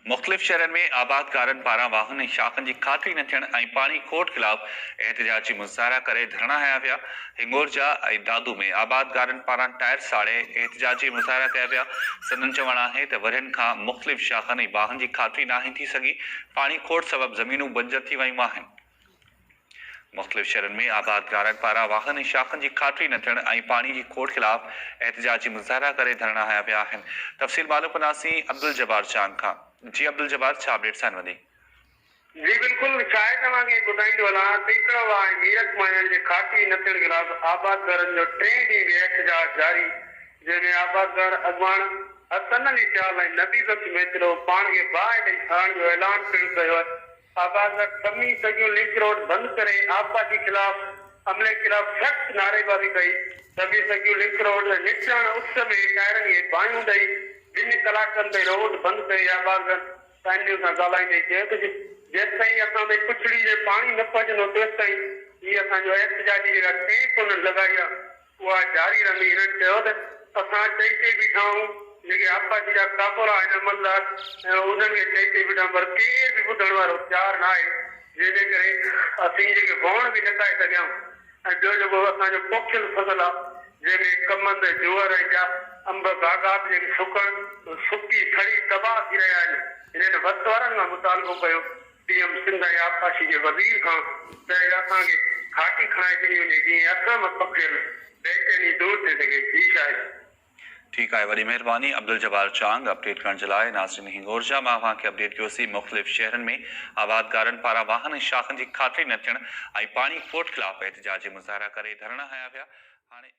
मुख़्तलिफ़ शहरनि में आबादकारनि पारां वाहन ऐं शाख़नि जी खातिरी न थियण ऐं पाणी खोट ख़िलाफ़ एहतिजाजी मुज़ाहिरा करे धरणा हया विया। हिंगोरजा ऐं दादू में आबादकारनि पारां टायर साड़े एहतिजाजी मुज़ाहिरा कया विया। संदन चवणु आहे त वरियनि खां मुख़्तलिफ़ शाख़नि ऐं वाहन जी खातिरी नाहे थी सघी। पाणी खोट सबबि ज़मीनूं बंजर थी वयूं आहिनि। मुख़्तलिफ़ शहरनि में आबादकारनि पारां वाहन ऐं शाख़नि जी खातिरी न थियण ऐं पाणी जी खोट ख़िलाफ़ एहतिजाजी मुज़ाहिरा करे धरणा हया विया आहिनि। तफ़सील मालूम कंदासीं अब्दुल जब्बार चांद खां। जी अब्दुल जब्बार, छा अपडेट सां वधी? जी बिल्कुल, शायद तव्हांखे ॿुधाईंदो हलां तीसरा ऐं मीरठ माइनि जे खातिरी न थियण ख़िलाफ़ आबादकारनि जो 3 ॾींहं जो एहतिजाज जारी, जंहिंमें आबादकार अॻवान हसन अली चाल ऐं नबी बख्श मेचरो पाण खे बाहि ॾेई खणण जो ऐलान पिणु कयो आहे। आबादकार समी सॼियूं लिंक रोड बंदि करे आपदा के खिलाफ हमले के खिलाफ सख्त नारेबाज़ी कई। सभी सॼियूं लिंक रोड निचण उस में टायरनि खे बाहियूं ॾेई 2 कलाकनि ताईं रोड बंदि करे आबादकार पंहिंजो सां ॻाल्हाईंदे चयो त जेसि ताईं असां में पुछड़ी जे पाणी न पहुचंदो तेसि ताईं हीअ असांजो एहतिजाजी जेका टेप उन्हनि लॻाई आहे उहा जारी रहंदी। हिननि चयो त असां चई बीठा आहियूं जेके आबादी जा काबुल आहिनि अमलदार ऐं उन्हनि खे चई बीठा, पर केर बि ॿुधण वारो तयारु न आहे, जंहिंजे करे असीं जेके वण बि न खाई सघिया ऐं ॿियो जेको असांजो पोखियल फसल आहे जंहिंमें कमंद जुअर ऐं जा अंब बाग़ात जेके सुकी खड़ी तबाह थी रहिया आहिनि। हिननि वक़्त वारनि खां मुतालबो कयो पीएम सिंध ऐं आबपाशी जे वज़ीर खां त असांखे घाटी खणाए छॾी वञे जीअं असां में पकियल बेचैनी दूर थी सघे। जी शायद ठीक है, वरी मेहरबानी अब्दुल जब्बार चांद अपडेट करण जे लाइ। नाज़रीन, हिंगोरजा मां अव्हांखे अपडेट कयोसीं। मुख़्तलिफ़ शहरनि में आबादकारनि पारां वाहन ऐं शाख़नि जी खातिरी न थियण ऐं पाणी खोट ख़िलाफ़ एहतिजाजी मुज़ाहिरा करे धरणा हया विया। हाणे